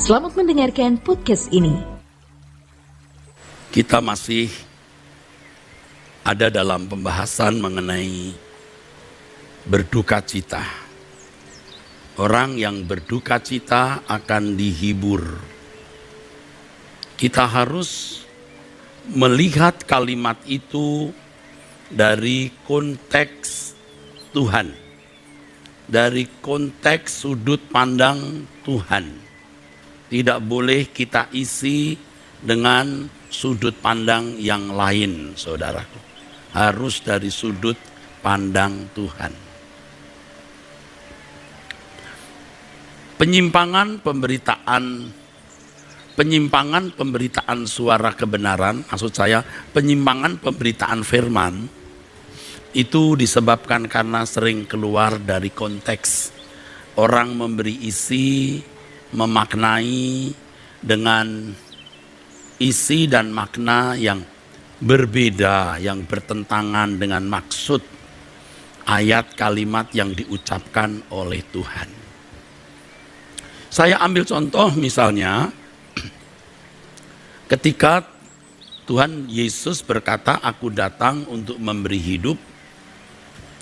Selamat mendengarkan podcast ini. Kita masih ada dalam pembahasan mengenai berduka cita. Orang yang berduka cita akan dihibur. Kita harus melihat kalimat itu dari konteks Tuhan, dari konteks sudut pandang Tuhan. Tidak boleh kita isi dengan sudut pandang yang lain, saudaraku. Harus dari sudut pandang Tuhan. Penyimpangan pemberitaan suara kebenaran, maksud saya penyimpangan pemberitaan firman, itu disebabkan karena sering keluar dari konteks. Orang memberi isi, memaknai dengan isi dan makna yang berbeda, yang bertentangan dengan maksud ayat kalimat yang diucapkan oleh Tuhan. Saya ambil contoh misalnya ketika Tuhan Yesus berkata, "Aku datang untuk memberi hidup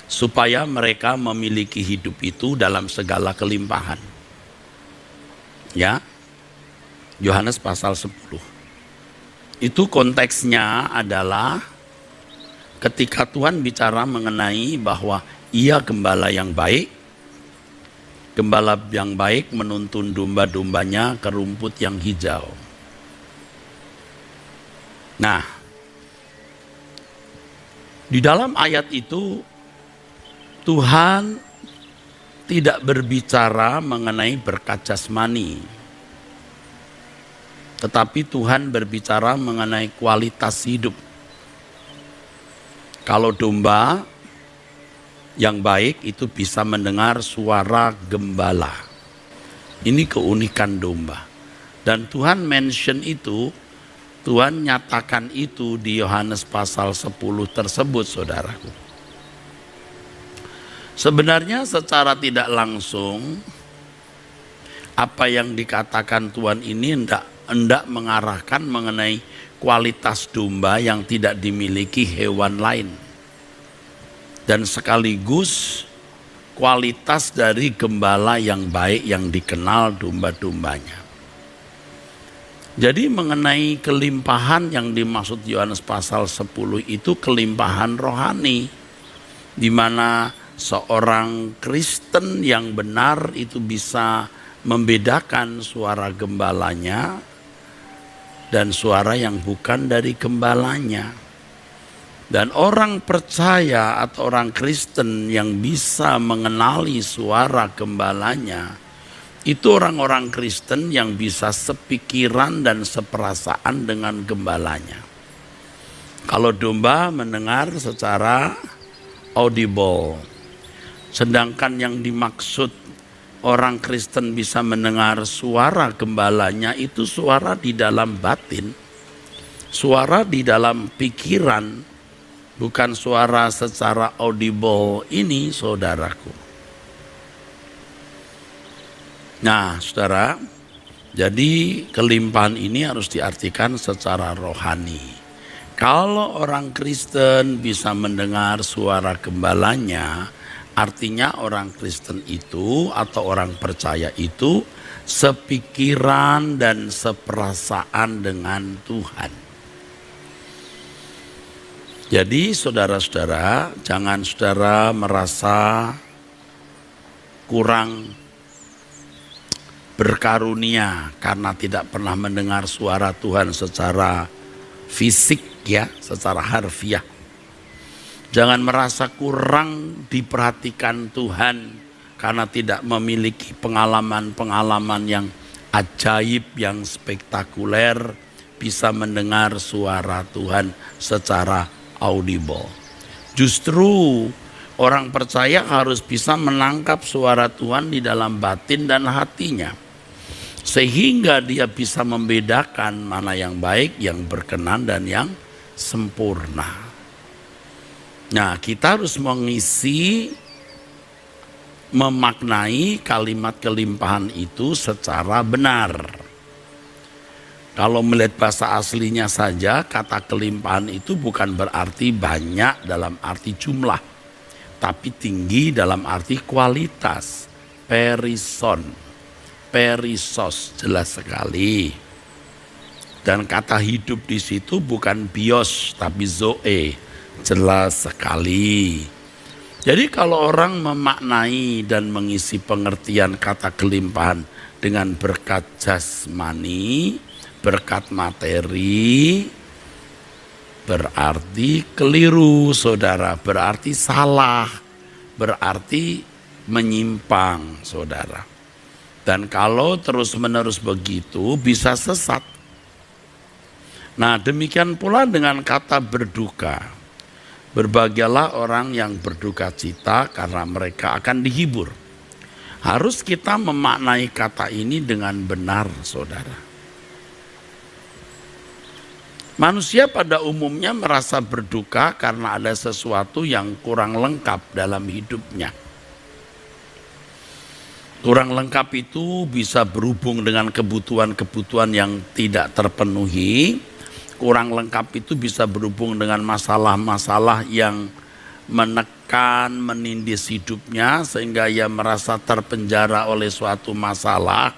supaya mereka memiliki hidup itu dalam segala kelimpahan." Ya, Yohanes pasal 10. Itu konteksnya adalah ketika Tuhan bicara mengenai bahwa Ia gembala yang baik. Gembala yang baik menuntun domba-dombanya ke rumput yang hijau. Nah, di dalam ayat itu Tuhan tidak berbicara mengenai berkat jasmani, tetapi Tuhan berbicara mengenai kualitas hidup. Kalau domba yang baik itu bisa mendengar suara gembala. Ini keunikan domba. Dan Tuhan mention itu, Tuhan nyatakan itu di Yohanes pasal 10 tersebut, saudaraku. Sebenarnya secara tidak langsung apa yang dikatakan Tuhan ini hendak mengarahkan mengenai kualitas domba yang tidak dimiliki hewan lain. Dan sekaligus kualitas dari gembala yang baik yang dikenal domba-dombanya. Jadi mengenai kelimpahan yang dimaksud Yohanes pasal 10 itu kelimpahan rohani, di mana seorang Kristen yang benar itu bisa membedakan suara gembalanya dan suara yang bukan dari gembalanya. Dan orang percaya atau orang Kristen yang bisa mengenali suara gembalanya, itu orang-orang Kristen yang bisa sepikiran dan seperasaan dengan gembalanya. Kalau domba mendengar secara audible, sedangkan yang dimaksud orang Kristen bisa mendengar suara gembalanya itu suara di dalam batin, suara di dalam pikiran, bukan suara secara audible ini, saudaraku. Nah, saudara, jadi kelimpahan ini harus diartikan secara rohani. Kalau orang Kristen bisa mendengar suara gembalanya, artinya orang Kristen itu atau orang percaya itu sepikiran dan seperasaan dengan Tuhan. Jadi saudara-saudara, jangan saudara merasa kurang berkarunia karena tidak pernah mendengar suara Tuhan secara fisik, ya, secara harfiah. Jangan merasa kurang diperhatikan Tuhan karena tidak memiliki pengalaman-pengalaman yang ajaib, yang spektakuler, bisa mendengar suara Tuhan secara audible. Justru orang percaya harus bisa menangkap suara Tuhan di dalam batin dan hatinya, sehingga dia bisa membedakan mana yang baik, yang berkenan, dan yang sempurna. Nah, kita harus memaknai kalimat kelimpahan itu secara benar. Kalau melihat bahasa aslinya saja, kata kelimpahan itu bukan berarti banyak dalam arti jumlah, tapi tinggi dalam arti kualitas. Perison, perisos, jelas sekali. Dan kata hidup di situ bukan bios, tapi zoe, jelas sekali. Jadi kalau orang memaknai dan mengisi pengertian kata kelimpahan dengan berkat jasmani, berkat materi, berarti keliru, saudara, berarti salah, berarti menyimpang, saudara. Dan kalau terus-menerus begitu bisa sesat. Nah, demikian pula dengan kata berduka. Berbahagialah orang yang berduka cita karena mereka akan dihibur. Harus kita memaknai kata ini dengan benar, saudara. Manusia pada umumnya merasa berduka karena ada sesuatu yang kurang lengkap dalam hidupnya. Kurang lengkap itu bisa berhubung dengan kebutuhan-kebutuhan yang tidak terpenuhi. Kurang lengkap itu bisa berhubung dengan masalah-masalah yang menekan, menindis hidupnya sehingga ia merasa terpenjara oleh suatu masalah.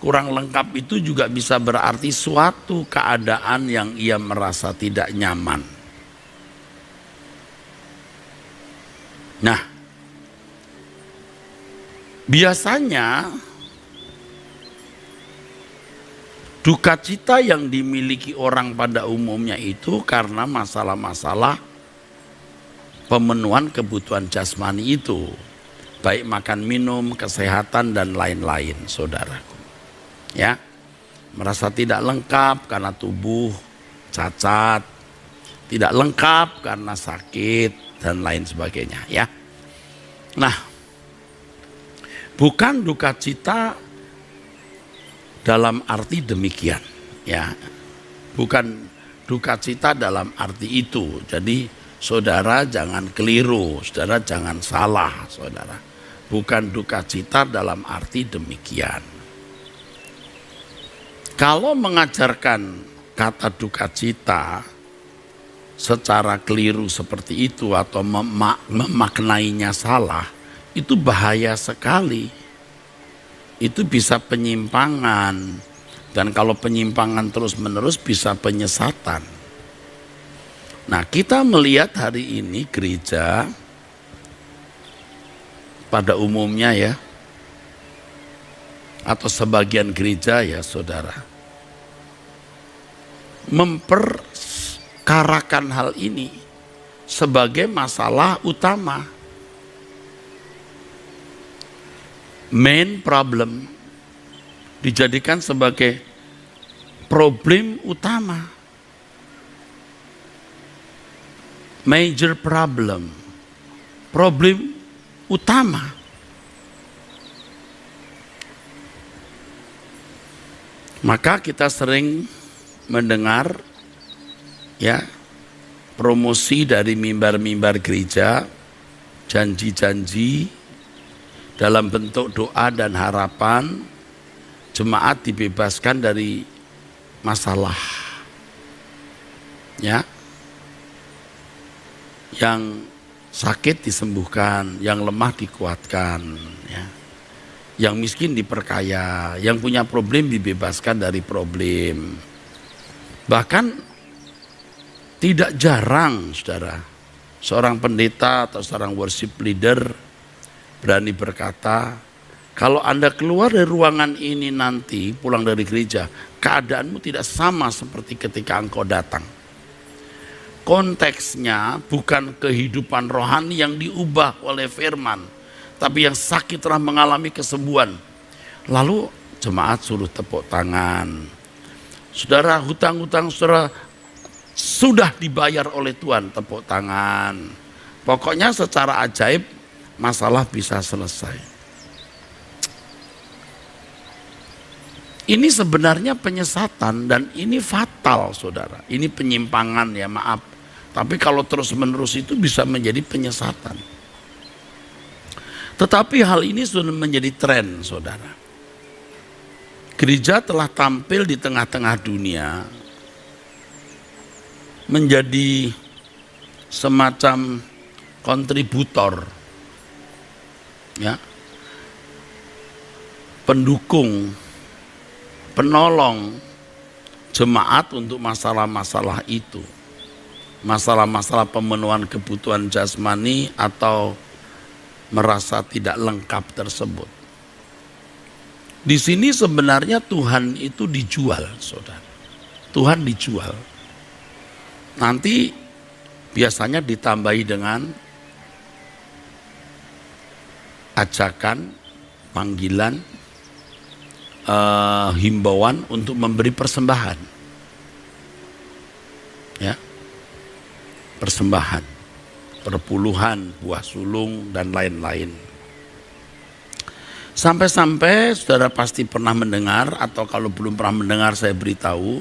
Kurang lengkap itu juga bisa berarti suatu keadaan yang ia merasa tidak nyaman. Nah, biasanya duka cita yang dimiliki orang pada umumnya itu karena masalah-masalah pemenuhan kebutuhan jasmani itu. Baik makan minum, kesehatan dan lain-lain, saudaraku. Ya, merasa tidak lengkap karena tubuh cacat, tidak lengkap karena sakit dan lain sebagainya, ya. Nah, bukan duka cita dalam arti demikian, ya. Bukan duka cita dalam arti itu. Jadi saudara jangan keliru, saudara jangan salah, saudara. Bukan duka cita dalam arti demikian. Kalau mengajarkan kata duka cita secara keliru seperti itu atau memaknainya salah, itu bahaya sekali. Itu bisa penyimpangan. Dan kalau penyimpangan terus-menerus bisa penyesatan. Nah, kita melihat hari ini gereja pada umumnya ya, atau sebagian gereja ya saudara, memperkarakan hal ini sebagai masalah utama. Main problem dijadikan sebagai problem utama. Major problem. Problem utama. Maka kita sering mendengar ya promosi dari mimbar-mimbar gereja, janji-janji dalam bentuk doa dan harapan jemaat dibebaskan dari masalah, ya, yang sakit disembuhkan, yang lemah dikuatkan, ya, yang miskin diperkaya, yang punya problem dibebaskan dari problem. Bahkan tidak jarang saudara, seorang pendeta atau seorang worship leader berani berkata, kalau Anda keluar dari ruangan ini nanti pulang dari gereja, keadaanmu tidak sama seperti ketika engkau datang. Konteksnya bukan kehidupan rohani yang diubah oleh firman, tapi yang sakit telah mengalami kesembuhan. Lalu jemaat suruh tepuk tangan. Saudara, hutang-hutang saudara sudah dibayar oleh Tuhan, tepuk tangan. Pokoknya secara ajaib masalah bisa selesai. Ini sebenarnya penyesatan dan ini fatal saudara. Ini penyimpangan ya, maaf. Tapi kalau terus-menerus itu bisa menjadi penyesatan. Tetapi hal ini sudah menjadi tren saudara. Gereja telah tampil di tengah-tengah dunia menjadi semacam kontributor, ya, pendukung, penolong jemaat untuk masalah-masalah itu, masalah-masalah pemenuhan kebutuhan jasmani atau merasa tidak lengkap tersebut. Di sini sebenarnya Tuhan itu dijual, saudara. Tuhan dijual. Nanti biasanya ditambahi dengan ajakan, panggilan, himbauan untuk memberi persembahan. Ya. Persembahan, perpuluhan, buah sulung dan lain-lain. Sampai-sampai saudara pasti pernah mendengar, atau kalau belum pernah mendengar saya beritahu,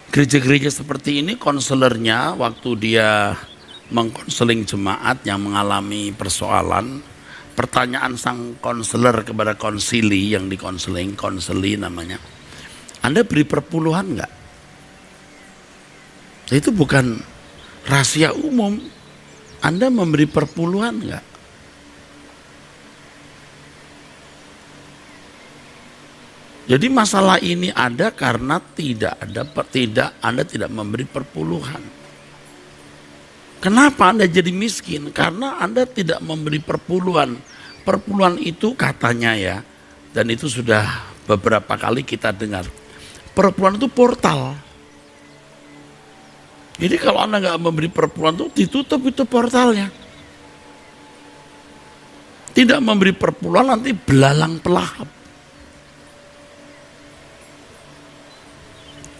gereja-gereja seperti ini konselernya waktu dia mengkonseling jemaat yang mengalami persoalan, pertanyaan sang konselor kepada konsili yang dikonseling, konseli namanya, Anda beri perpuluhan enggak? Itu bukan rahasia umum. Anda memberi perpuluhan enggak? Jadi masalah ini ada karena Anda tidak memberi perpuluhan. Kenapa Anda jadi miskin? Karena Anda tidak memberi perpuluhan. Perpuluhan itu katanya ya, dan itu sudah beberapa kali kita dengar. Perpuluhan itu portal. Jadi kalau Anda nggak memberi perpuluhan itu ditutup itu portalnya. Tidak memberi perpuluhan nanti belalang pelahap.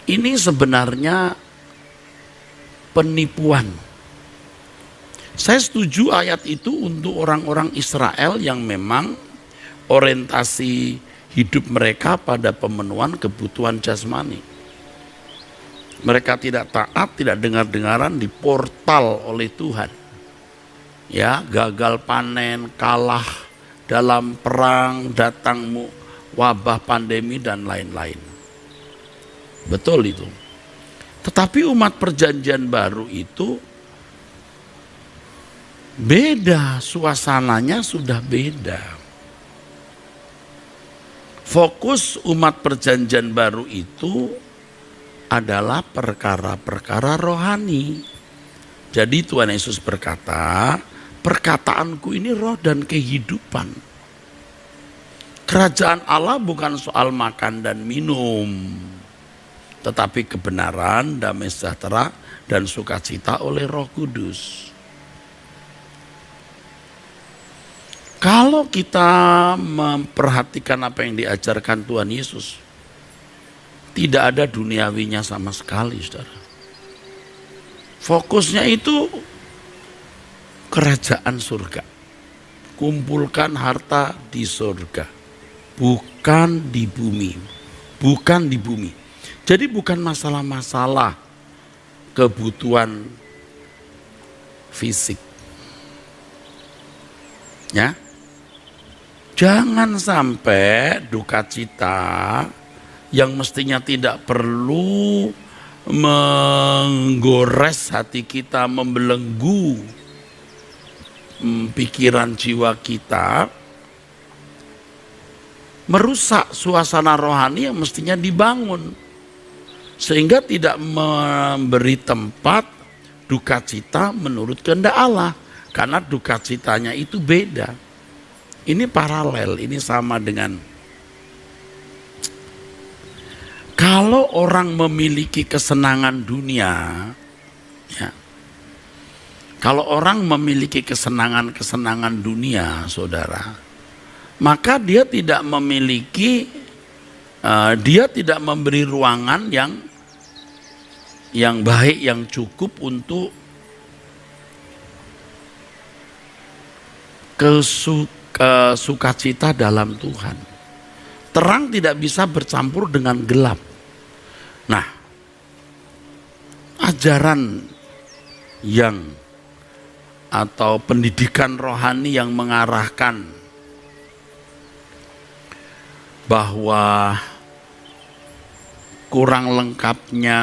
Ini sebenarnya penipuan. Saya setuju ayat itu untuk orang-orang Israel yang memang orientasi hidup mereka pada pemenuhan kebutuhan jasmani. Mereka tidak taat, tidak dengar-dengaran, diportal oleh Tuhan. Ya, gagal panen, kalah dalam perang, datang wabah, pandemi dan lain-lain. Betul itu. Tetapi umat perjanjian baru itu beda, suasananya sudah beda. Fokus umat perjanjian baru itu adalah perkara-perkara rohani. Jadi Tuhan Yesus berkata, perkataanku ini roh dan kehidupan. Kerajaan Allah bukan soal makan dan minum, tetapi kebenaran, damai sejahtera, dan sukacita oleh Roh Kudus. Kalau kita memperhatikan apa yang diajarkan Tuhan Yesus, tidak ada duniawinya sama sekali, saudara. Fokusnya itu kerajaan surga. Kumpulkan harta di surga, bukan di bumi. Bukan di bumi. Jadi bukan masalah-masalah kebutuhan fisik. Ya. Jangan sampai duka cita yang mestinya tidak perlu menggores hati kita, membelenggu pikiran jiwa kita, merusak suasana rohani yang mestinya dibangun. Sehingga tidak memberi tempat duka cita menurut kehendak Allah. Karena duka citanya itu beda. Ini paralel, ini sama dengan kalau orang memiliki kesenangan dunia, ya, kalau orang memiliki kesenangan dunia, saudara, maka dia tidak memiliki, dia tidak memberi ruangan yang baik, yang cukup untuk sukacita dalam Tuhan. Terang tidak bisa bercampur dengan gelap. Nah, ajaran atau pendidikan rohani yang mengarahkan bahwa kurang lengkapnya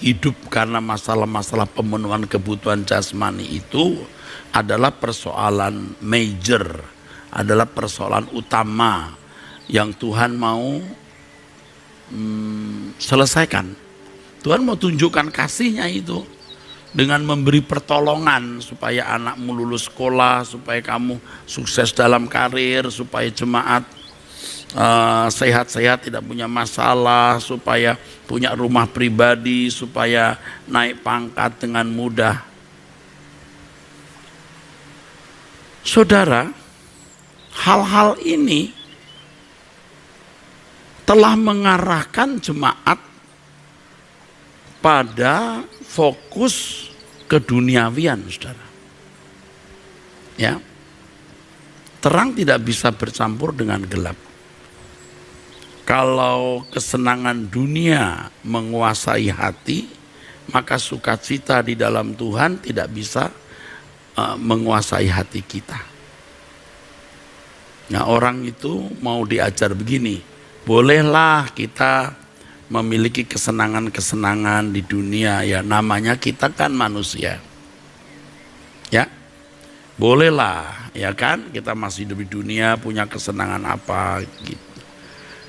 hidup karena masalah-masalah pemenuhan kebutuhan jasmani itu adalah persoalan major, adalah persoalan utama yang Tuhan mau selesaikan. Tuhan mau tunjukkan kasih-Nya itu dengan memberi pertolongan supaya anakmu lulus sekolah, supaya kamu sukses dalam karir, supaya jemaat sehat-sehat, tidak punya masalah, supaya punya rumah pribadi, supaya naik pangkat dengan mudah. Saudara, hal-hal ini telah mengarahkan jemaat pada fokus keduniawian, saudara. Ya, terang tidak bisa bercampur dengan gelap. Kalau kesenangan dunia menguasai hati, maka sukacita di dalam Tuhan tidak bisa menguasai hati kita. Nah, orang itu mau diajar begini, bolehlah kita memiliki kesenangan-kesenangan di dunia, ya namanya kita kan manusia. Ya, bolehlah, ya kan, kita masih hidup di dunia, punya kesenangan apa gitu.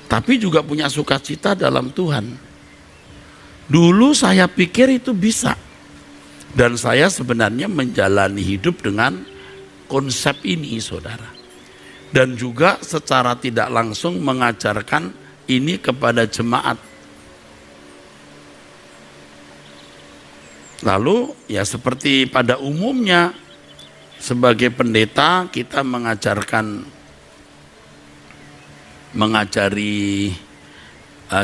Tapi juga punya sukacita dalam Tuhan. Dulu saya pikir itu bisa. Dan saya sebenarnya menjalani hidup dengan konsep ini, saudara. Dan juga secara tidak langsung mengajarkan ini kepada jemaat. Lalu ya seperti pada umumnya sebagai pendeta kita mengajari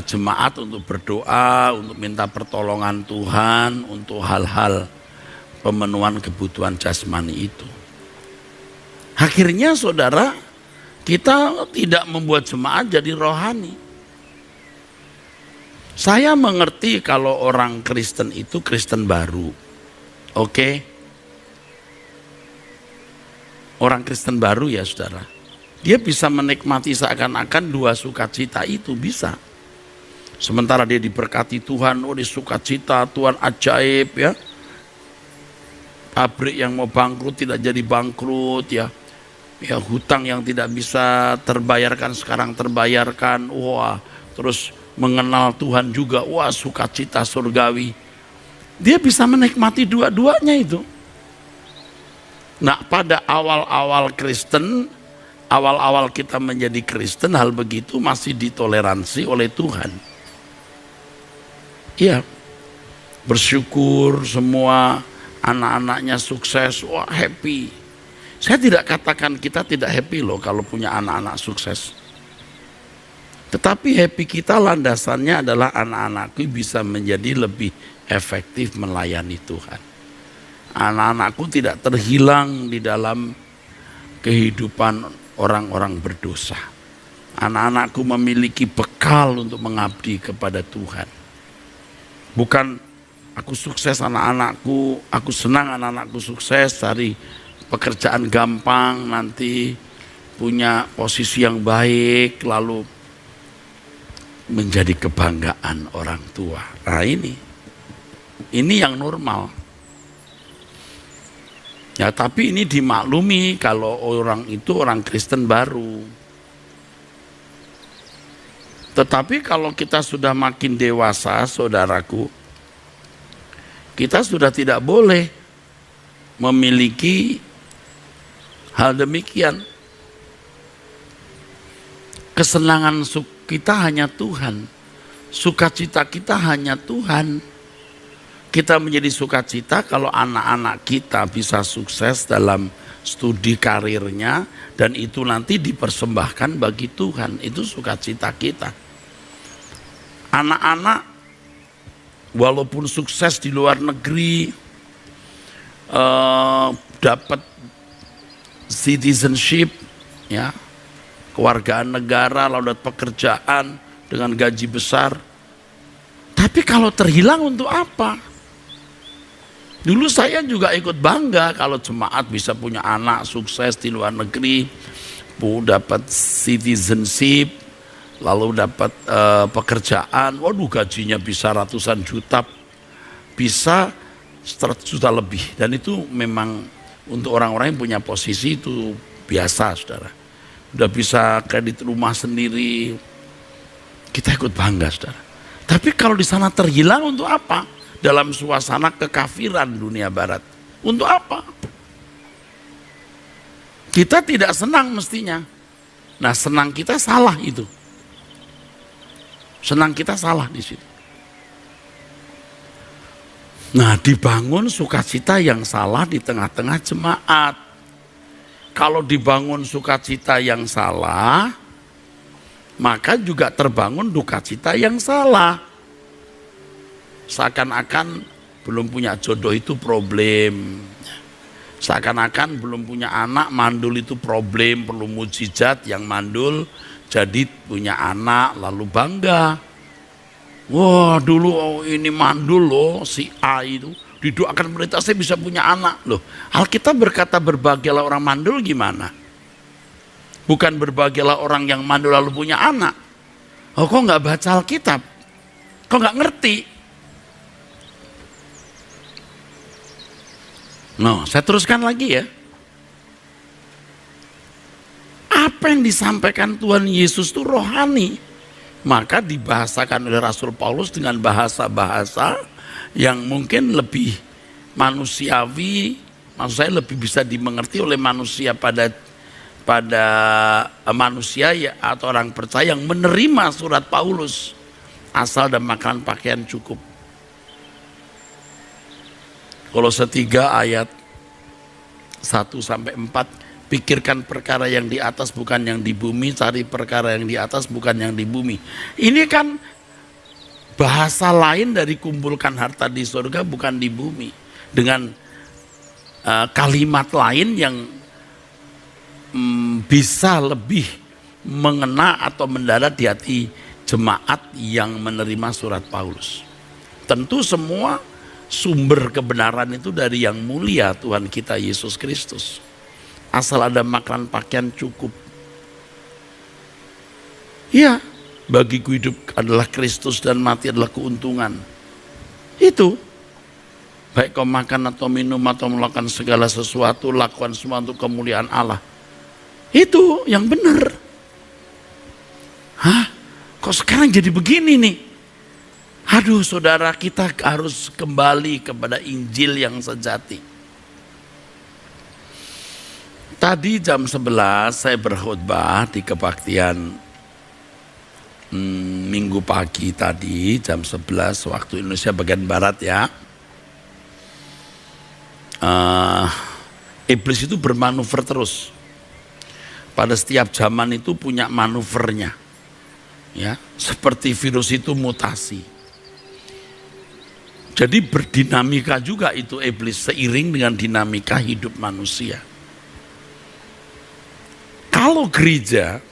jemaat untuk berdoa, untuk minta pertolongan Tuhan untuk hal-hal pemenuhan kebutuhan jasmani itu. Akhirnya saudara, kita tidak membuat jemaat jadi rohani. Saya mengerti kalau orang Kristen itu Kristen baru. Oke? Orang Kristen baru ya saudara. Dia bisa menikmati seakan-akan dua sukacita itu, bisa. Sementara dia diberkati Tuhan, oh dia sukacita, Tuhan ajaib ya. Pabrik yang mau bangkrut tidak jadi bangkrut ya. Ya hutang yang tidak bisa terbayarkan sekarang terbayarkan. Wah, terus mengenal Tuhan juga, wah sukacita surgawi. Dia bisa menikmati dua-duanya itu. Nah, pada awal-awal Kristen, awal-awal kita menjadi Kristen, hal begitu masih ditoleransi oleh Tuhan. Iya, bersyukur semua anak-anaknya sukses, wah happy. Saya tidak katakan kita tidak happy loh kalau punya anak-anak sukses. Tetapi happy kita landasannya adalah anak-anakku bisa menjadi lebih efektif melayani Tuhan. Anak-anakku tidak terhilang di dalam kehidupan orang-orang berdosa. Anak-anakku memiliki bekal untuk mengabdi kepada Tuhan. Bukan aku sukses anak-anakku, aku senang anak-anakku sukses, cari pekerjaan gampang, nanti punya posisi yang baik, lalu menjadi kebanggaan orang tua. Nah ini yang normal. Ya tapi ini dimaklumi kalau orang itu orang Kristen baru. Tetapi kalau kita sudah makin dewasa, saudaraku, kita sudah tidak boleh memiliki hal demikian. Kesenangan kita hanya Tuhan, sukacita kita hanya Tuhan. Kita menjadi sukacita kalau anak-anak kita bisa sukses dalam studi karirnya dan itu nanti dipersembahkan bagi Tuhan. Itu sukacita kita. Anak-anak walaupun sukses di luar negeri, dapat citizenship, ya, kewargaan negara, lalu dapat pekerjaan dengan gaji besar. Tapi kalau terhilang untuk apa? Dulu saya juga ikut bangga kalau jemaat bisa punya anak sukses di luar negeri, dapat citizenship, lalu dapat pekerjaan, waduh gajinya bisa ratusan juta, bisa 100 juta lebih. Dan itu memang untuk orang-orang yang punya posisi itu biasa, saudara. Udah bisa kredit rumah sendiri, kita ikut bangga, saudara. Tapi kalau di sana terhilang untuk apa? Dalam suasana kekafiran dunia barat, untuk apa? Kita tidak senang mestinya. Nah, senang kita salah itu. Senang kita salah di situ. Nah, dibangun sukacita yang salah di tengah-tengah jemaat. Kalau dibangun sukacita yang salah, maka juga terbangun dukacita yang salah. Seakan-akan belum punya jodoh itu problem. Seakan-akan belum punya anak, mandul itu problem, perlu mujizat yang mandul jadi punya anak lalu bangga. Wah, dulu ini mandul loh, si A itu didoakan pemerintah saya bisa punya anak loh. Alkitab berkata berbahagialah orang mandul gimana? Bukan berbahagialah orang yang mandul lalu punya anak. Oh, kok nggak baca Alkitab? Kok nggak ngerti? No, saya teruskan lagi ya. Apa yang disampaikan Tuhan Yesus itu rohani. Maka dibahasakan oleh Rasul Paulus dengan bahasa-bahasa yang mungkin lebih manusiawi, maksud saya lebih bisa dimengerti oleh manusia pada manusia ya, atau orang percaya yang menerima surat Paulus, asal dan makanan pakaian cukup. Kolose 3 ayat 1-4, pikirkan perkara yang di atas bukan yang di bumi, cari perkara yang di atas bukan yang di bumi. Ini kan bahasa lain dari kumpulkan harta di surga bukan di bumi. Dengan kalimat lain yang bisa lebih mengena atau mendarat di hati jemaat yang menerima surat Paulus. Tentu semua sumber kebenaran itu dari yang mulia Tuhan kita Yesus Kristus. Asal ada makanan pakaian cukup. Ya, bagiku hidup adalah Kristus dan mati adalah keuntungan. Itu. Baik kau makan atau minum atau melakukan segala sesuatu, lakukan semua untuk kemuliaan Allah. Itu yang benar. Hah? Kok sekarang jadi begini nih? Aduh, saudara, kita harus kembali kepada Injil yang sejati. Tadi jam 11 saya berkhutbah di kebaktian minggu pagi tadi jam 11 waktu Indonesia bagian Barat ya. Iblis itu bermanuver terus. Pada setiap zaman itu punya manuvernya. Ya, seperti virus itu mutasi. Jadi berdinamika juga itu iblis seiring dengan dinamika hidup manusia. Kalau gereja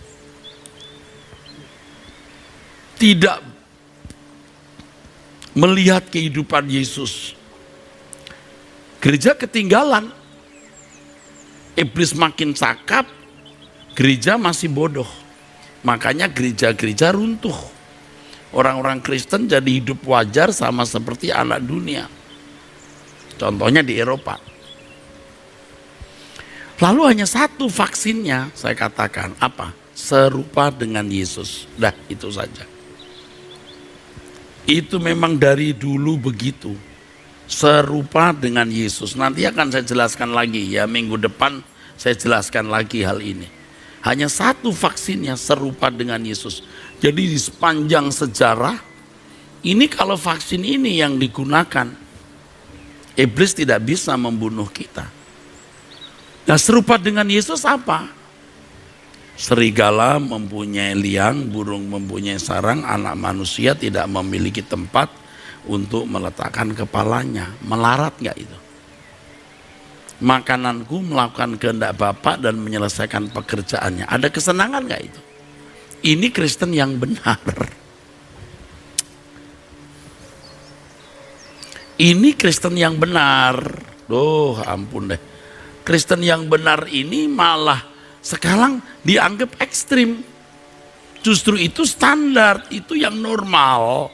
tidak melihat kehidupan Yesus, gereja ketinggalan. Iblis makin cakap, gereja masih bodoh. Makanya gereja-gereja runtuh. Orang-orang Kristen jadi hidup wajar sama seperti anak dunia. Contohnya di Eropa. Lalu hanya satu vaksinnya, saya katakan, apa? Serupa dengan Yesus. Dah, itu saja. Itu memang dari dulu begitu. Serupa dengan Yesus. Nanti akan saya jelaskan lagi ya, minggu depan saya jelaskan lagi hal ini. Hanya satu vaksinnya serupa dengan Yesus. Jadi di sepanjang sejarah, ini kalau vaksin ini yang digunakan, iblis tidak bisa membunuh kita. Nah, serupa dengan Yesus apa? Serigala mempunyai liang, burung mempunyai sarang, anak manusia tidak memiliki tempat untuk meletakkan kepalanya. Melarat nggak itu? Makananku melakukan kehendak Bapa dan menyelesaikan pekerjaannya. Ada kesenangan nggak itu? Ini Kristen yang benar. Ini Kristen yang benar. Duh, ampun deh. Kristen yang benar ini malah sekarang dianggap ekstrim. Justru itu standar, itu yang normal.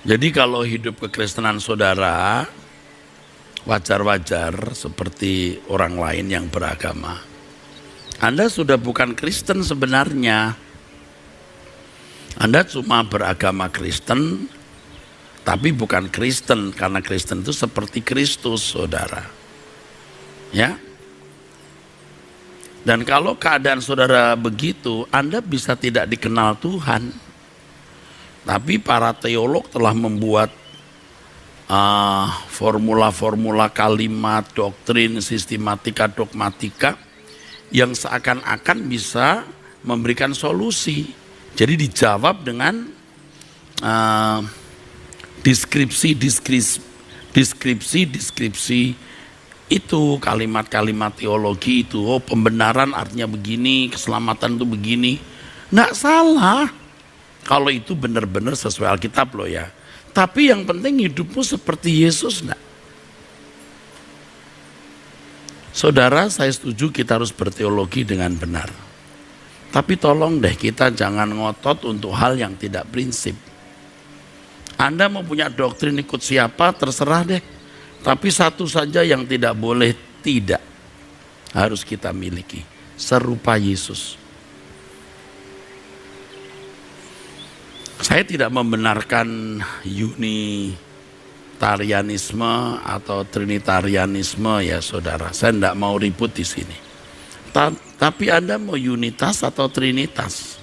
Jadi kalau hidup kekristenan saudara wajar-wajar seperti orang lain yang beragama, Anda sudah bukan Kristen sebenarnya. Anda cuma beragama Kristen, tapi bukan Kristen, karena Kristen itu seperti Kristus, saudara. Ya. Dan kalau keadaan saudara begitu, Anda bisa tidak dikenal Tuhan. Tapi para teolog telah membuat formula-formula kalimat, doktrin, sistematika, dogmatika yang seakan-akan bisa memberikan solusi. Jadi dijawab dengan deskripsi itu, kalimat-kalimat teologi itu. Oh, pembenaran artinya begini, keselamatan itu begini. Nggak salah kalau itu benar-benar sesuai Alkitab loh ya. Tapi yang penting hidupmu seperti Yesus enggak? Saudara, saya setuju kita harus berteologi dengan benar. Tapi tolong deh kita jangan ngotot untuk hal yang tidak prinsip. Anda mau punya doktrin ikut siapa terserah deh. Tapi satu saja yang tidak boleh tidak harus kita miliki, serupa Yesus. Saya tidak membenarkan unitarianisme atau trinitarianisme ya saudara. Saya tidak mau ribut di sini. Tapi Anda mau unitas atau trinitas?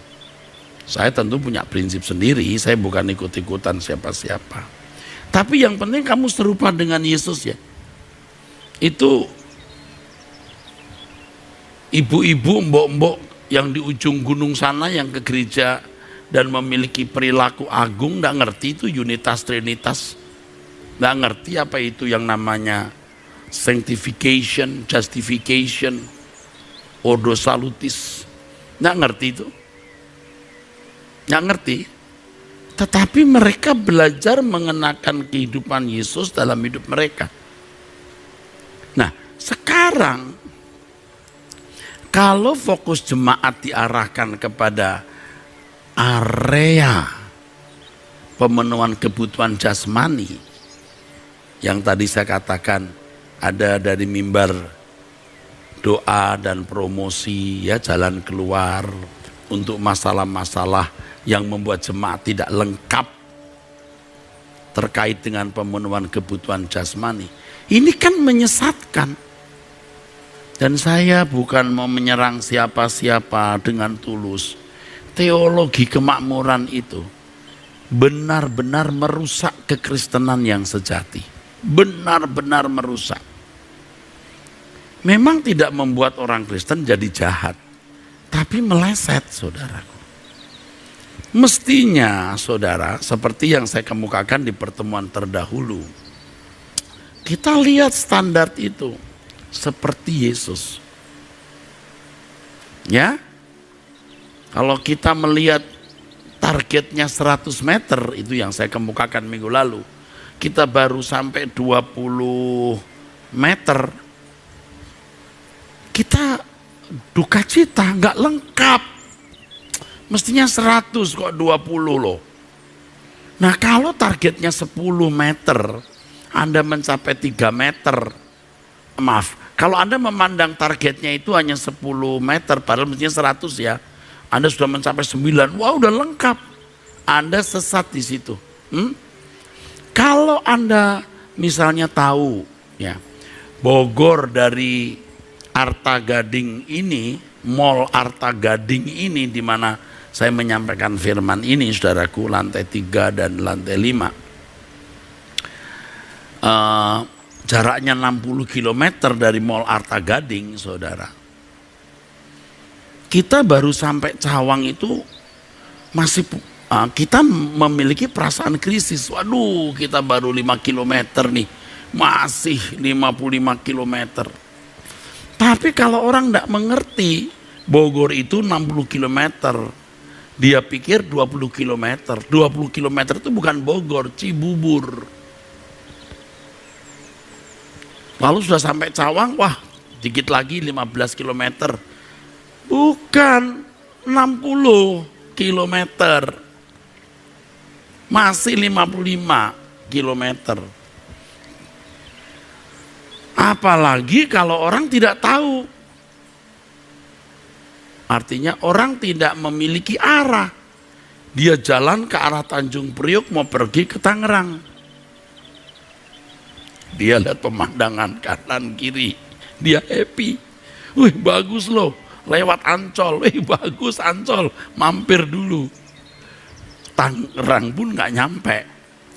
Saya tentu punya prinsip sendiri. Saya bukan ikut-ikutan siapa-siapa. Tapi yang penting kamu serupa dengan Yesus ya. Itu ibu-ibu, mbok-mbok yang di ujung gunung sana yang ke gereja dan memiliki perilaku agung, nggak ngerti itu unitas trinitas, nggak ngerti apa itu yang namanya sanctification, justification, ordo salutis, nggak ngerti itu, nggak ngerti. Tetapi mereka belajar mengenakan kehidupan Yesus dalam hidup mereka. Nah, sekarang kalau fokus jemaat diarahkan kepada area pemenuhan kebutuhan jasmani yang tadi saya katakan, ada dari mimbar doa dan promosi ya, jalan keluar untuk masalah-masalah yang membuat jemaat tidak lengkap terkait dengan pemenuhan kebutuhan jasmani. Ini kan menyesatkan. Dan saya bukan mau menyerang siapa-siapa dengan tulus. Teologi kemakmuran itu benar-benar merusak kekristenan yang sejati. Benar-benar merusak. Memang tidak membuat orang Kristen jadi jahat, tapi meleset, saudaraku. Mestinya, saudara, seperti yang saya kemukakan di pertemuan terdahulu, kita lihat standar itu seperti Yesus. Ya, kalau kita melihat targetnya 100 meter, itu yang saya kemukakan minggu lalu, kita baru sampai 20 meter, kita duka cita, nggak lengkap. Mestinya 100 kok 20 loh. Nah kalau targetnya 10 meter, Anda mencapai 3 meter, maaf, kalau Anda memandang targetnya itu hanya 10 meter, padahal mestinya 100 ya, Anda sudah mencapai 9, wah udah lengkap. Anda sesat di situ. Kalau Anda misalnya tahu ya, Bogor dari Arta Gading ini, Mall Arta Gading ini, di mana saya menyampaikan firman ini, saudaraku, lantai 3 dan lantai 5. Jaraknya 60 km dari Mall Arta Gading, saudara. Kita baru sampai Cawang itu masih kita memiliki perasaan krisis. Waduh, kita baru 5 km nih, masih 55 km. Tapi kalau orang tidak mengerti, Bogor itu 60 km. Dia pikir 20 km. 20 km itu bukan Bogor, Cibubur. Lalu sudah sampai Cawang, wah dikit lagi 15 kilometer. Bukan 60 kilometer. Masih 55 kilometer. Apalagi kalau orang tidak tahu. Artinya orang tidak memiliki arah. Dia jalan ke arah Tanjung Priok mau pergi ke Tangerang. Dia lihat pemandangan kanan kiri. Dia happy. Wih bagus loh. Lewat Ancol. Wih bagus Ancol. Mampir dulu. Tangerang pun gak nyampe.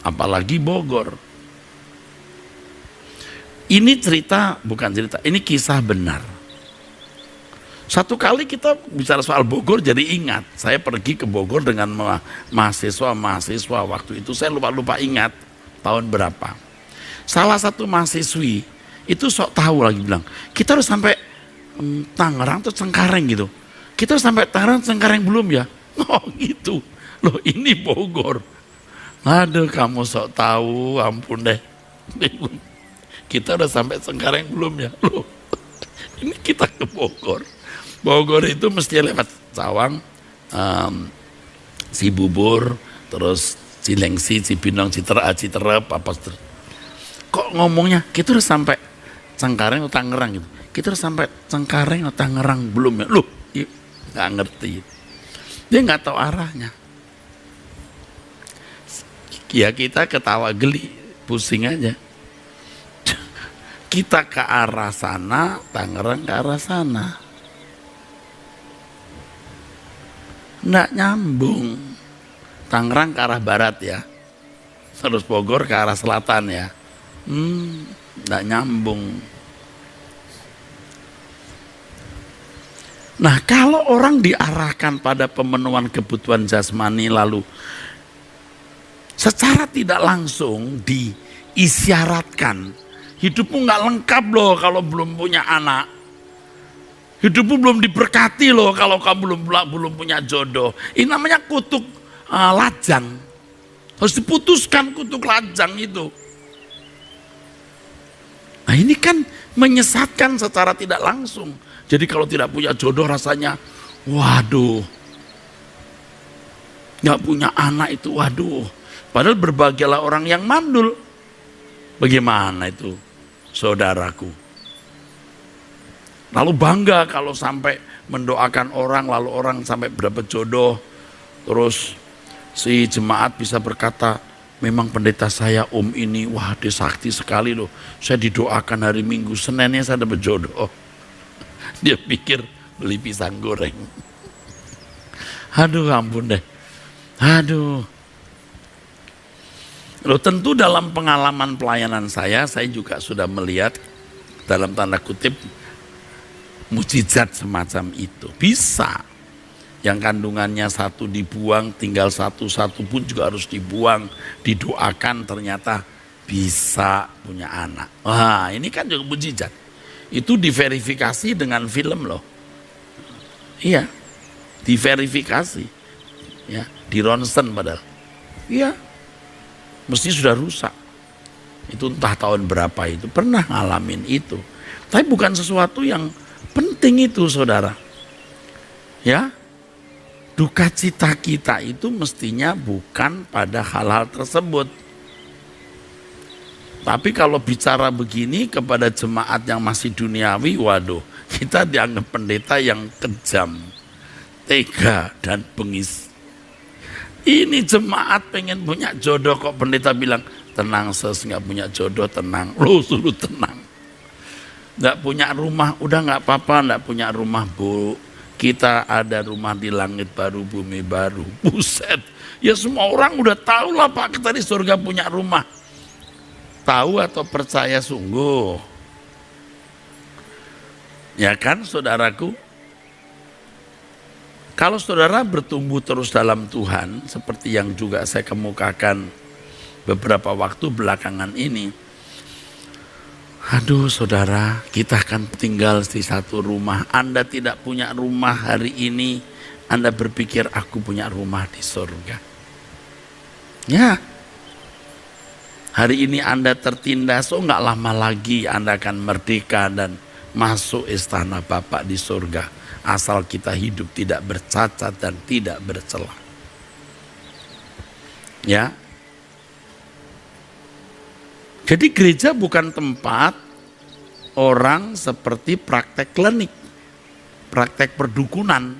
Apalagi Bogor. Ini cerita, bukan cerita. Ini kisah benar. Satu kali kita bicara soal Bogor jadi ingat. Saya pergi ke Bogor dengan mahasiswa-mahasiswa. Waktu itu saya lupa ingat tahun berapa. Salah satu mahasiswi itu sok tahu lagi bilang, kita harus sampai Tangerang atau Cengkareng gitu. Kita harus sampai Tangerang, Cengkareng belum ya? Oh gitu. Loh ini Bogor. Aduh kamu sok tahu, ampun deh. Kita udah sampai Cengkareng belum ya? Loh ini kita ke Bogor. Bogor itu mesti lewat Cawang, Cibubur, terus Cilengsi, Cibinong, Citerep, apa. Kok ngomongnya kita udah sampai Cengkareng atau Tangerang gitu. Kita udah sampai Cengkareng atau Tangerang belum ya? Loh, nggak ngerti. Dia nggak tahu arahnya. Ya kita ketawa geli, pusing aja. Kita ke arah sana, Tangerang ke arah sana. Nggak nyambung. Tangerang ke arah barat ya. Terus Bogor ke arah selatan ya. Nggak nyambung. Nah kalau orang diarahkan pada pemenuhan kebutuhan jasmani lalu secara tidak langsung diisyaratkan, hidupmu nggak lengkap loh kalau belum punya anak. Hidupmu belum diberkati loh kalau kamu belum punya jodoh. Ini namanya kutuk lajang. Harus diputuskan kutuk lajang itu. Nah ini kan menyesatkan secara tidak langsung. Jadi kalau tidak punya jodoh rasanya, waduh. Gak punya anak itu, waduh. Padahal berbahagialah orang yang mandul. Bagaimana itu saudaraku? Lalu bangga kalau sampai mendoakan orang, lalu orang sampai berdapat jodoh. Terus si jemaat bisa berkata, memang pendeta saya ini, wah dia sakti sekali loh. Saya didoakan hari Minggu, Seninnya saya dapat jodoh. Dia pikir beli pisang goreng. Aduh ampun deh. Aduh. Loh tentu dalam pengalaman pelayanan saya juga sudah melihat dalam tanda kutip mujizat semacam itu. Bisa. Yang kandungannya satu dibuang, tinggal satu pun juga harus dibuang. Didoakan ternyata bisa punya anak. Wah ini kan juga mujizat. Itu diverifikasi dengan film loh. Iya. Diverifikasi. Ya, di ronsen padahal. Iya. Mesti sudah rusak. Itu entah tahun berapa itu. Pernah ngalamin itu. Tapi bukan sesuatu yang penting itu saudara. Ya. Duka cita kita itu mestinya bukan pada hal-hal tersebut. Tapi kalau bicara begini kepada jemaat yang masih duniawi, waduh, kita dianggap pendeta yang kejam, tega dan bengis. Ini jemaat pengen punya jodoh kok pendeta bilang, tenang ses, nggak punya jodoh tenang. Lo suruh tenang. Nggak punya rumah, udah nggak apa-apa, nggak punya rumah bu. Kita ada rumah di langit baru, bumi baru. Buset, ya semua orang udah tahu lah Pak, kita di surga punya rumah. Tahu atau percaya sungguh? Ya kan saudaraku? Kalau saudara bertumbuh terus dalam Tuhan, seperti yang juga saya kemukakan beberapa waktu belakangan ini, aduh saudara, kita akan tinggal di satu rumah. Anda tidak punya rumah hari ini, Anda berpikir aku punya rumah di surga. Ya, Hari ini Anda tertindas, nggak lama lagi Anda akan merdeka dan masuk istana Bapa di surga. Asal kita hidup tidak bercacat dan tidak bercela. Ya. Jadi gereja bukan tempat orang seperti praktek klinik, praktek perdukunan.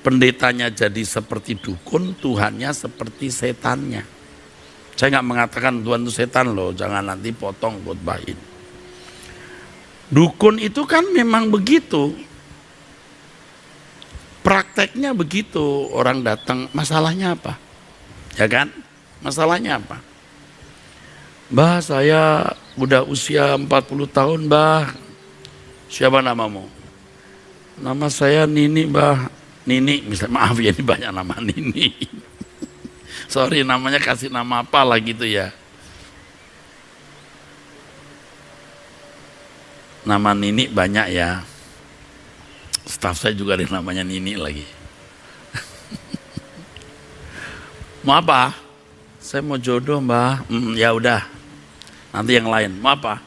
Pendetanya jadi seperti dukun, Tuhannya seperti setannya. Saya nggak mengatakan Tuhan itu setan loh, jangan nanti potong khotbahin. Dukun itu kan memang begitu. Prakteknya begitu, orang datang, masalahnya apa? Ya kan? Masalahnya apa? Mbah, saya udah usia 40 tahun, Mbah. Siapa namamu? Nama saya Nini, Mbah. Nini, misalnya, maaf ya ini banyak nama Nini. Sorry, namanya kasih nama apa lah gitu ya. Nama Nini banyak ya. Staf saya juga ada namanya Nini lagi. Mau apa? Saya mau jodoh, Mbah. Ya udah. Nanti yang lain. Mau apa?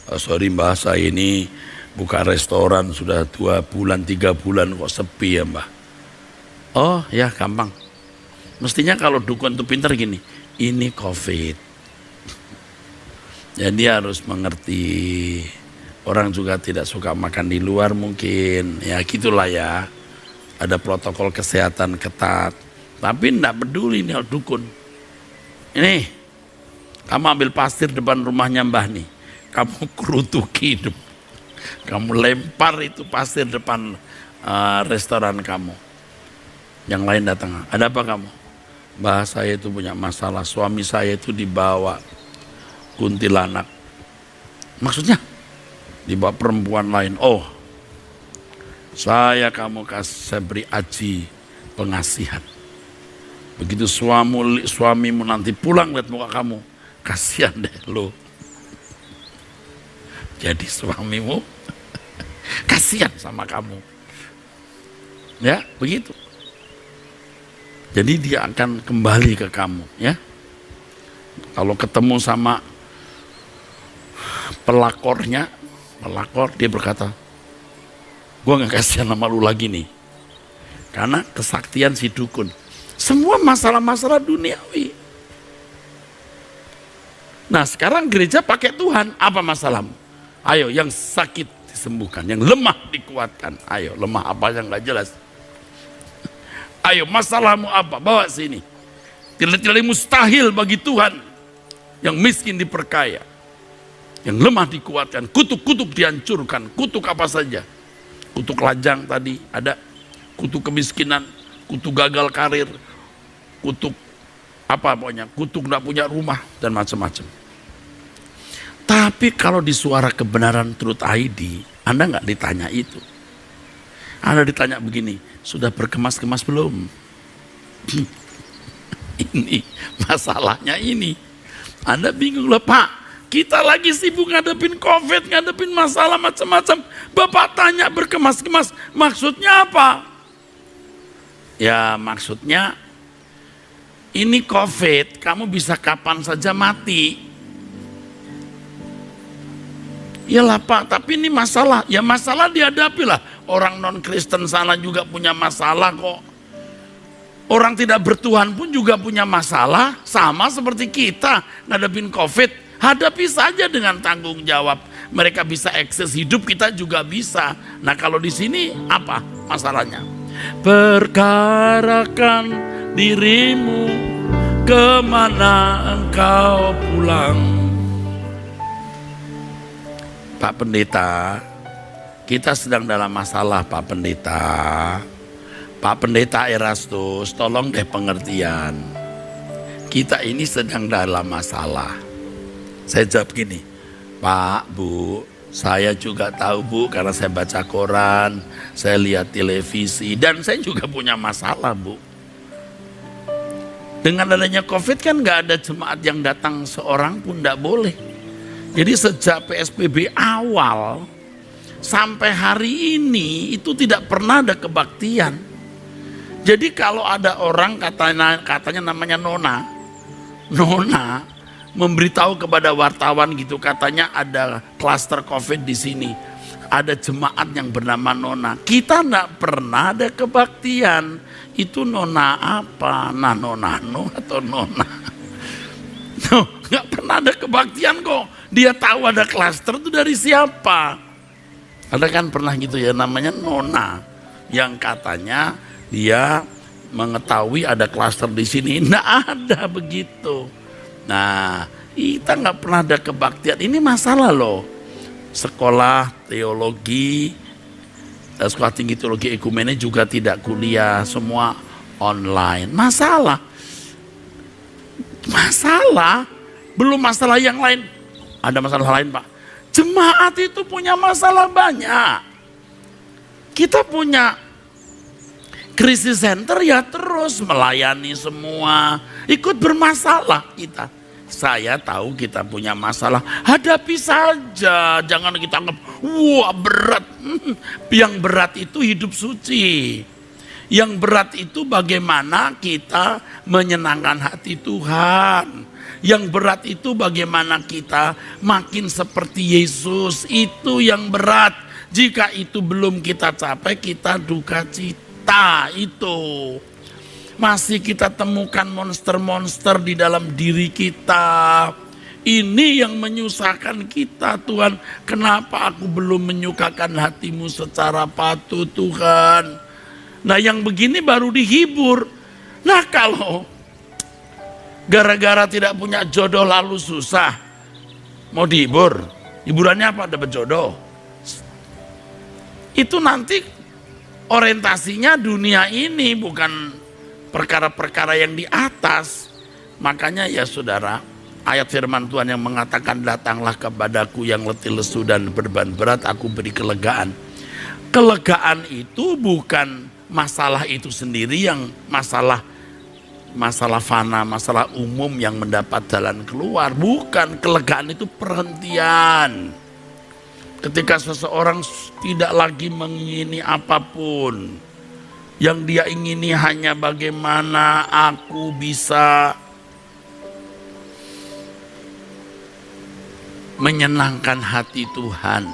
Oh, sorry Mbah, saya ini buka restoran sudah 2 bulan, 3 bulan kok sepi ya Mbah. Oh ya gampang. Mestinya kalau dukun itu pintar gini, ini COVID. Jadi harus mengerti. Orang juga tidak suka makan di luar mungkin. Ya gitulah ya. Ada protokol kesehatan ketat. Tapi enggak peduli nih dukun. Ini, kamu ambil pasir depan rumahnya Mbah nih. Kamu kerutuki hidup. Kamu lempar itu pasir depan restoran kamu. Yang lain datang, ada apa kamu? Mbah, saya itu punya masalah, suami saya itu dibawa kuntilanak. Maksudnya? Dibawa perempuan lain. Oh, saya beri aji pengasihan. Begitu suamimu nanti pulang lihat muka kamu, kasihan deh lo. Jadi suamimu kasihan sama kamu. Ya, begitu. Jadi dia akan kembali ke kamu, ya. Kalau ketemu sama pelakor dia berkata, gua gak kasihan sama lu lagi nih. Karena kesaktian si dukun. Semua masalah-masalah duniawi. Nah, sekarang gereja pakai Tuhan, apa masalahmu? Ayo, yang sakit disembuhkan, yang lemah dikuatkan. Ayo, lemah apa yang gak jelas. Ayo, masalahmu apa? Bawa sini. Tidak mustahil bagi Tuhan. Yang miskin diperkaya. Yang lemah dikuatkan. Kutuk-kutuk dihancurkan. Kutuk apa saja. Kutuk lajang tadi ada. Kutuk kemiskinan. Kutuk gagal karir. Kutuk apa pokoknya. Kutuk gak punya rumah. Dan macam-macam. Tapi kalau di Suara Kebenaran Truth ID, Anda nggak ditanya itu. Anda ditanya begini, sudah berkemas-kemas belum? Ini masalahnya ini. Anda bingung lah Pak, kita lagi sibuk ngadepin COVID, ngadepin masalah macam-macam. Bapak tanya berkemas-kemas, maksudnya apa? Ya maksudnya, ini COVID, kamu bisa kapan saja mati. Iyalah Pak, tapi ini masalah. Ya masalah dihadapi lah. Orang non-Kristen sana juga punya masalah kok. Orang tidak bertuhan pun juga punya masalah. Sama seperti kita ngadepin COVID. Hadapi saja dengan tanggung jawab. Mereka bisa akses hidup, kita juga bisa. Nah kalau di sini apa masalahnya? Perkarakan dirimu, kemana engkau pulang? Pak Pendeta, kita sedang dalam masalah Pak Pendeta. Pak Pendeta Erastus, tolong deh pengertian. Kita ini sedang dalam masalah. Saya jawab gini, Pak, Bu, saya juga tahu Bu karena saya baca koran, saya lihat televisi, dan saya juga punya masalah Bu. Dengan adanya COVID kan gak ada jemaat yang datang seorang pun gak boleh. Jadi sejak PSBB awal sampai hari ini itu tidak pernah ada kebaktian. Jadi kalau ada orang katanya namanya Nona memberitahu kepada wartawan gitu, katanya ada klaster COVID di sini. Ada jemaat yang bernama Nona. Kita enggak pernah ada kebaktian. Itu Nona apa? Nano atau Nona? No, enggak pernah ada kebaktian kok. Dia tahu ada klaster itu dari siapa? Ada kan pernah gitu ya, namanya Nona. Yang katanya dia mengetahui ada klaster di sini. Enggak ada begitu. Nah, kita nggak pernah ada kebaktian. Ini masalah loh. Sekolah teologi, sekolah tinggi teologi ekumene juga tidak kuliah, semua online. Masalah. Belum masalah yang lain. Ada masalah lain, Pak. Jemaat itu punya masalah banyak. Kita punya krisis center ya terus melayani semua. Ikut bermasalah kita. Saya tahu kita punya masalah. Hadapi saja. Jangan kita anggap, wah berat. Yang berat itu hidup suci. Yang berat itu bagaimana kita menyenangkan hati Tuhan. Yang berat itu bagaimana kita makin seperti Yesus. Itu yang berat. Jika itu belum kita capai, kita duka cita itu. Masih kita temukan monster-monster di dalam diri kita. Ini yang menyusahkan kita, Tuhan. Kenapa aku belum menyukakan hatimu secara patut, Tuhan? Nah, yang begini baru dihibur. Nah, kalau gara-gara tidak punya jodoh lalu susah, mau dihibur. Hiburannya apa? Dapat jodoh. Itu nanti orientasinya dunia ini, bukan perkara-perkara yang di atas. Makanya ya saudara, ayat firman Tuhan yang mengatakan, datanglah kepadaku yang letih lesu dan beban berat, aku beri kelegaan. Kelegaan itu bukan masalah itu sendiri yang masalah fana, masalah umum yang mendapat jalan keluar. Bukan, kelegaan itu perhentian. Ketika seseorang tidak lagi mengingini apapun, yang dia ingini hanya bagaimana aku bisa menyenangkan hati Tuhan.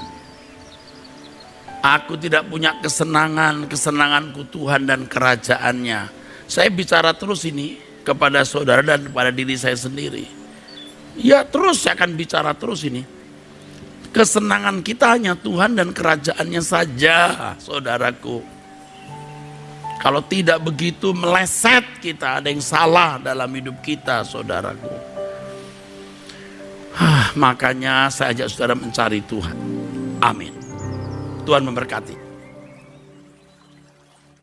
Aku tidak punya kesenangan, kesenanganku Tuhan dan kerajaannya. Saya bicara terus ini kepada saudara dan kepada diri saya sendiri. Ya terus saya akan bicara terus ini. Kesenangan kita hanya Tuhan dan kerajaannya saja, saudaraku. Kalau tidak begitu meleset kita, ada yang salah dalam hidup kita, saudaraku. Makanya saya ajak saudara mencari Tuhan. Amin. Tuhan memberkati.